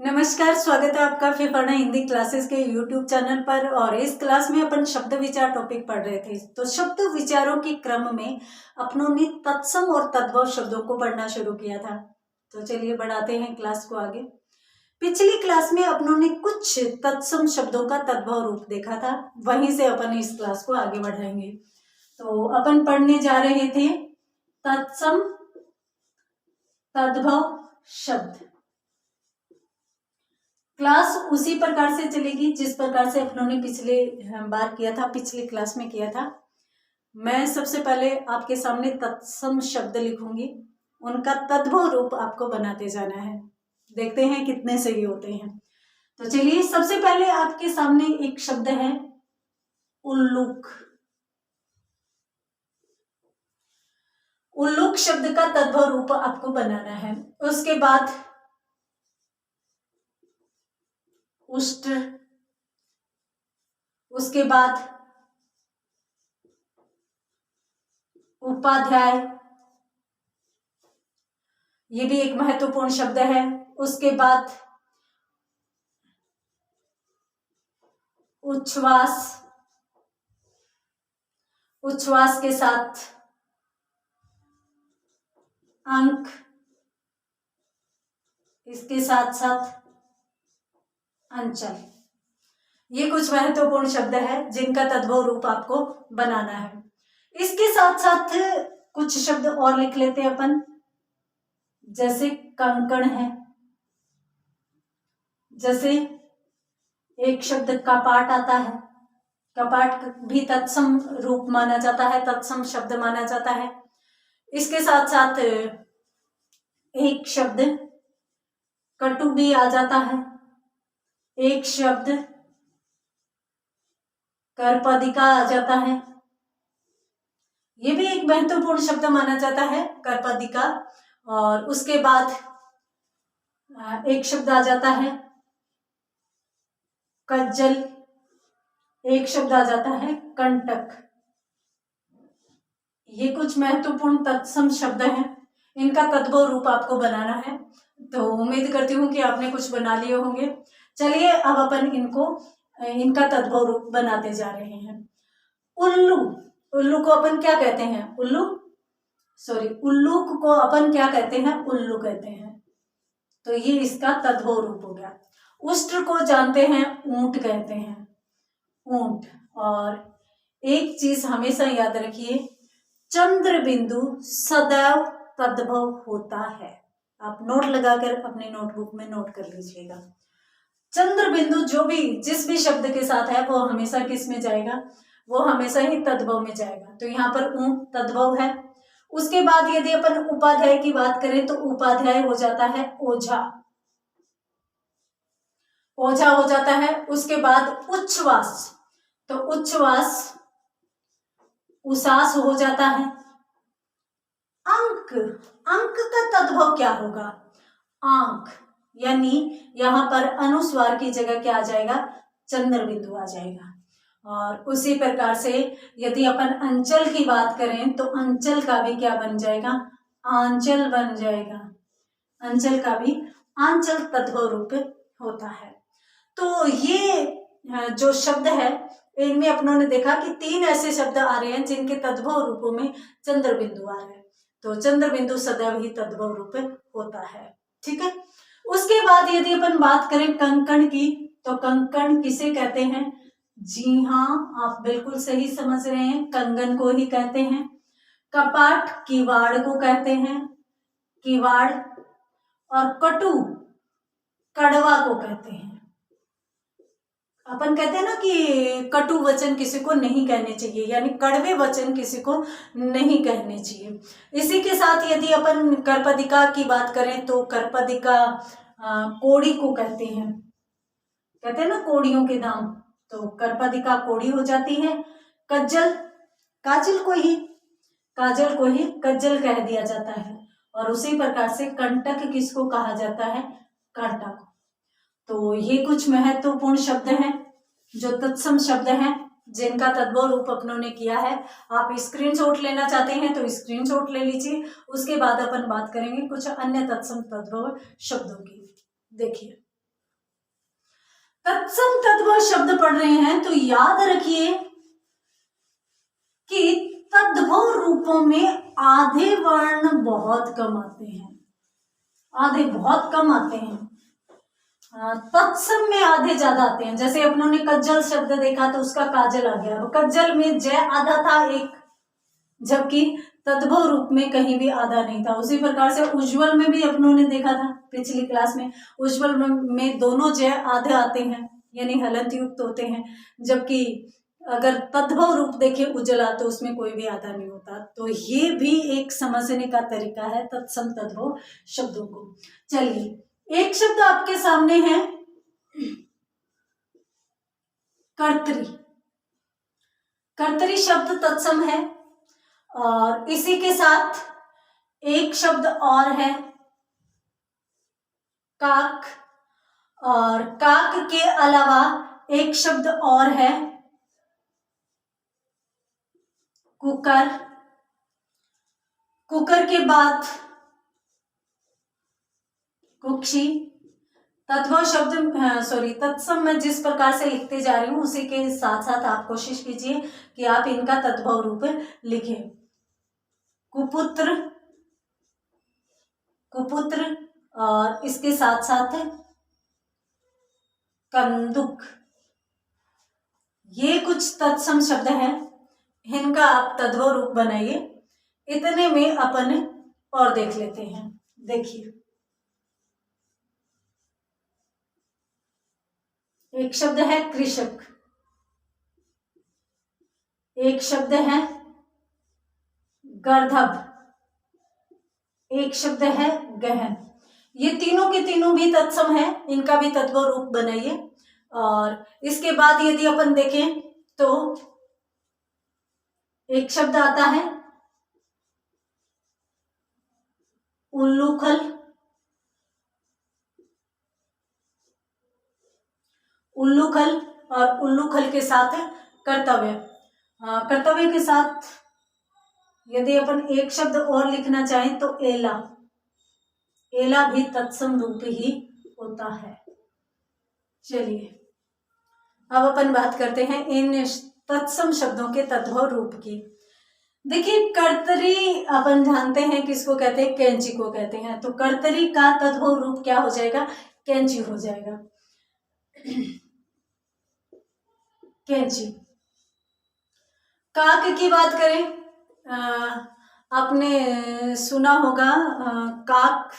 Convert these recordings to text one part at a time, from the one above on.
नमस्कार, स्वागत है आपका फिर पढ़ना हिंदी क्लासेस के यूट्यूब चैनल पर। और इस क्लास में अपन शब्द विचार टॉपिक पढ़ रहे थे। तो शब्द विचारों के क्रम में अपनों ने तत्सम और तद्भव शब्दों को पढ़ना शुरू किया था। तो चलिए बढ़ाते हैं क्लास को आगे। पिछली क्लास में अपनों ने कुछ तत्सम शब्दों का तद्भव रूप देखा था, वहीं से अपन इस क्लास को आगे बढ़ाएंगे। तो अपन पढ़ने जा रहे थे तत्सम तद्भव शब्द। क्लास उसी प्रकार से चलेगी जिस प्रकार से अपनों ने पिछले बार किया था, पिछली क्लास में किया था। मैं सबसे पहले आपके सामने तत्सम शब्द लिखूंगी, उनका तद्भव रूप आपको बनाते जाना है। देखते हैं कितने सही होते हैं। तो चलिए, सबसे पहले आपके सामने एक शब्द है उल्लूक। उल्लूक शब्द का तद्भव रूप आपको बनाना है। उसके बाद उष्ट्र, उसके बाद उपाध्याय, ये भी एक महत्वपूर्ण शब्द है। उसके बाद उच्छ्वास, उच्छ्वास के साथ अंक, इसके साथ साथ अंचल। ये कुछ महत्वपूर्ण शब्द है जिनका तद्भव रूप आपको बनाना है। इसके साथ साथ कुछ शब्द और लिख लेते हैं अपन, जैसे कंकण है, जैसे एक शब्द कपाट आता है। कपाट भी तत्सम रूप माना जाता है, तत्सम शब्द माना जाता है। इसके साथ साथ एक शब्द कटु भी आ जाता है। एक शब्द करपदिका आ जाता है, ये भी एक महत्वपूर्ण शब्द माना जाता है, करपदिका। और उसके बाद एक शब्द आ जाता है कज्जल, एक शब्द आ जाता है कंटक। ये कुछ महत्वपूर्ण तत्सम शब्द हैं, इनका तद्भव रूप आपको बनाना है। तो उम्मीद करती हूँ कि आपने कुछ बना लिए होंगे। चलिए अब अपन इनका तद्भव रूप बनाते जा रहे हैं। उल्लू, उल्लू को अपन क्या कहते हैं? उल्लूक को अपन क्या कहते हैं? उल्लू कहते हैं। तो ये इसका तद्भव रूप हो गया। उष्ट्र को जानते हैं, ऊंट कहते हैं, ऊंट। और एक चीज हमेशा याद रखिए, चंद्र बिंदु सदैव तद्भव होता है। आप नोट लगाकर अपने नोटबुक में नोट कर लीजिएगा। चंद्र बिंदु जो भी जिस भी शब्द के साथ है वो हमेशा किस में जाएगा? वो हमेशा ही तद्भव में जाएगा। तो यहाँ पर ऊंट तद्भव है। उसके बाद यदि अपन उपाध्याय की बात करें तो उपाध्याय हो जाता है ओझा, ओझा हो जाता है। उसके बाद उच्छ्वास, तो उच्छ्वास उसास हो जाता है। अंक, अंक का तद्भव क्या होगा? आंख, यानी यहां पर अनुस्वार की जगह क्या आ जाएगा? चंद्र बिंदु आ जाएगा। और उसी प्रकार से यदि अपन अंचल की बात करें तो अंचल का भी क्या बन जाएगा? आंचल बन जाएगा। अंचल का भी आंचल तद्भव रूप होता है। तो ये जो शब्द है, इनमें अपनों ने देखा कि 3 ऐसे शब्द आ रहे हैं जिनके तद्भव रूपों में चंद्र बिंदु आ रहे हैं। तो चंद्र बिंदु सदैव ही तद्भव रूप होता है। ठीक है। उसके बाद यदि अपन बात करें कंकण की, तो कंकण किसे कहते हैं? जी हाँ, आप बिल्कुल सही समझ रहे हैं, कंगन को ही कहते हैं। कपाट किवाड़ को कहते हैं, किवाड़। और कटु कड़वा को कहते हैं। अपन कहते हैं ना कि कटु वचन किसी को नहीं कहने चाहिए, यानी कड़वे वचन किसी को नहीं कहने चाहिए। इसी के साथ यदि अपन करपदिका की बात करें तो करपदिका कोड़ी को कहते हैं, कहते हैं ना कोड़ियों के दाम, तो करपदिका कोड़ी हो जाती है। कज्जल, काजल को ही कज्जल कह दिया जाता है। और उसी प्रकार से कंटक किसको कहा जाता है? कंटक। तो ये कुछ महत्वपूर्ण शब्द हैं जो तत्सम शब्द हैं जिनका तद्भव रूप अपनों ने किया है। आप स्क्रीनशॉट लेना चाहते हैं तो स्क्रीनशॉट ले लीजिए। उसके बाद अपन बात करेंगे कुछ अन्य तत्सम तद्भव शब्दों की। देखिए, तत्सम तद्भव शब्द पढ़ रहे हैं तो याद रखिए कि तद्भव रूपों में आधे वर्ण बहुत कम आते हैं, आधे बहुत कम आते हैं। तत्सम में आधे ज्यादा आते हैं। जैसे अपनों ने कज्जल शब्द देखा तो उसका काजल आ गया, कज्जल में जय आधा था एक, जबकि तद्भव रूप में कहीं भी आधा नहीं था। उसी प्रकार से उज्ज्वल में भी अपनों ने देखा था पिछली क्लास में, उज्ज्वल में दोनों जय आधे आते हैं यानी हलंत युक्त होते हैं, जबकि अगर तद्भव रूप देखे उज्ज्वला तो उसमें कोई भी आधा नहीं होता। तो ये भी एक समझने का तरीका है तत्सम तद्भव शब्दों को। चलिए एक शब्द आपके सामने है कर्तरी। कर्तरी शब्द तत्सम है और इसी के साथ एक शब्द और है काक, और काक के अलावा एक शब्द और है कुकर। कुकर के बाद कुक्षी। तद्भव शब्द तत्सम मैं जिस प्रकार से लिखते जा रही हूं उसी के साथ साथ आप कोशिश कीजिए कि आप इनका तद्भव रूप लिखें। कुपुत्र, कुपुत्र, और इसके साथ साथ कंदुक। ये कुछ तत्सम शब्द हैं, इनका आप तद्भव रूप बनाइए। इतने में अपन और देख लेते हैं। देखिए एक शब्द है कृषक, एक शब्द है गर्दभ, एक शब्द है गहन। ये तीनों के तीनों भी तत्सम है, इनका भी तद्भव रूप बनाइए। और इसके बाद यदि अपन देखें तो एक शब्द आता है उल्लूखल। उल्लूखल और उल्लूखल के साथ कर्तव्य। कर्तव्य के साथ यदि अपन एक शब्द और लिखना चाहें तो एला। एला भी तत्सम रूप ही होता है। चलिए अब अपन बात करते हैं इन तत्सम शब्दों के तद्भव रूप की। देखिए कर्तरी अपन जानते हैं किसको कहते हैं, कैंची को कहते हैं। तो कर्तरी का तद्भव रूप क्या हो जाएगा, कैंची हो जाएगा। कैंची। काक की बात करें, आपने सुना होगा काक,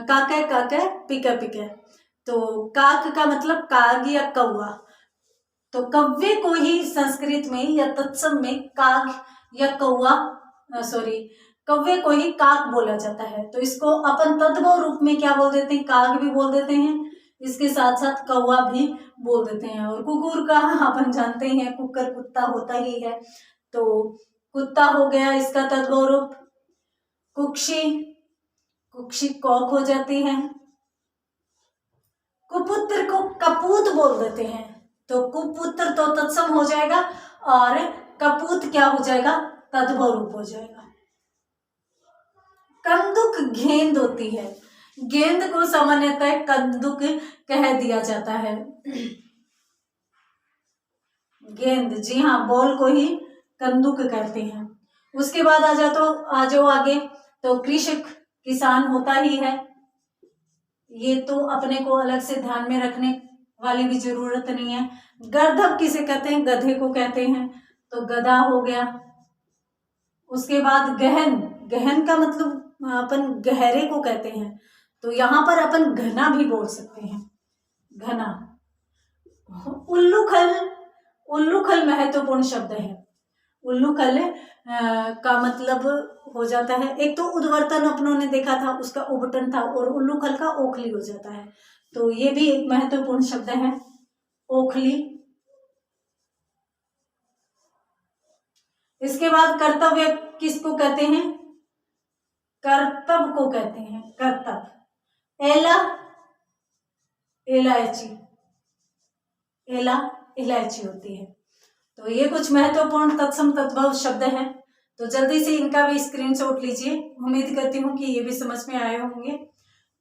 काके काके पिके पिके। तो काक का मतलब काग या कौवा। तो कव्वे को ही संस्कृत में या तत्सम में काग या कौवा कव्वे को ही काक बोला जाता है। तो इसको अपन तद्भव रूप में क्या बोल देते हैं, काग भी बोल देते हैं, इसके साथ साथ कौवा भी बोल देते हैं। और कुकुर का अपन जानते हैं कुकर कुत्ता होता ही है, तो कुत्ता हो गया इसका तद्भव रूप। कुक्षी, कुक्षी कौक हो जाती है। कुपुत्र को कपूत बोल देते हैं, तो कुपुत्र तो तत्सम हो जाएगा और कपूत क्या हो जाएगा, तद्भव रूप हो जाएगा। कंदुक गेंद होती है, गेंद को सामान्यतः कंदुक कह दिया जाता है। गेंद, जी हाँ, बॉल को ही कंदुक कहते हैं। उसके बाद आ जाओ आगे, तो कृषक किसान होता ही है। ये तो अपने को अलग से ध्यान में रखने वाली भी जरूरत नहीं है। गर्दभ किसे कहते हैं, गधे को कहते हैं, तो गधा हो गया। उसके बाद गहन, गहन का मतलब अपन गहरे को कहते हैं, तो यहाँ पर अपन घना भी बोल सकते हैं, घना। उल्लूखल, उल्लूखल महत्वपूर्ण शब्द है। उल्लूखल का मतलब हो जाता है, एक तो उद्वर्तन अपनों ने देखा था उसका उबटन था, और उल्लूखल का ओखली हो जाता है, तो ये भी एक महत्वपूर्ण शब्द है, ओखली। इसके बाद कर्तव्य किसको कहते हैं, कर्तव्य को कहते हैं, कर्तव्य। एला, इलायची, एला इलायची होती है। तो ये कुछ महत्वपूर्ण तत्सम तद्भव शब्द हैं, तो जल्दी से इनका भी स्क्रीनशॉट लीजिए। उम्मीद करती हूँ कि ये भी समझ में आए होंगे।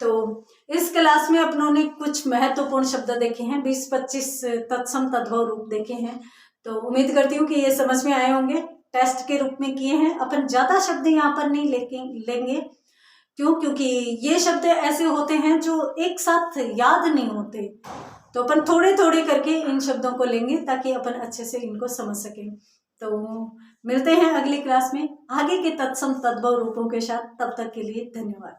तो इस क्लास में अपनों ने कुछ महत्वपूर्ण शब्द देखे हैं, 20-25 तत्सम तद्भव रूप देखे हैं। तो उम्मीद करती हूँ कि ये समझ में आए होंगे। टेस्ट के रूप में किए हैं। अपन ज़्यादा शब्द यहाँ पर नहीं लेंगे। क्यों? क्योंकि ये शब्द ऐसे होते हैं जो एक साथ याद नहीं होते, तो अपन थोड़े थोड़े करके इन शब्दों को लेंगे ताकि अपन अच्छे से इनको समझ सकें। तो मिलते हैं अगली क्लास में आगे के तत्सम तद्भव रूपों के साथ। तब तक के लिए धन्यवाद।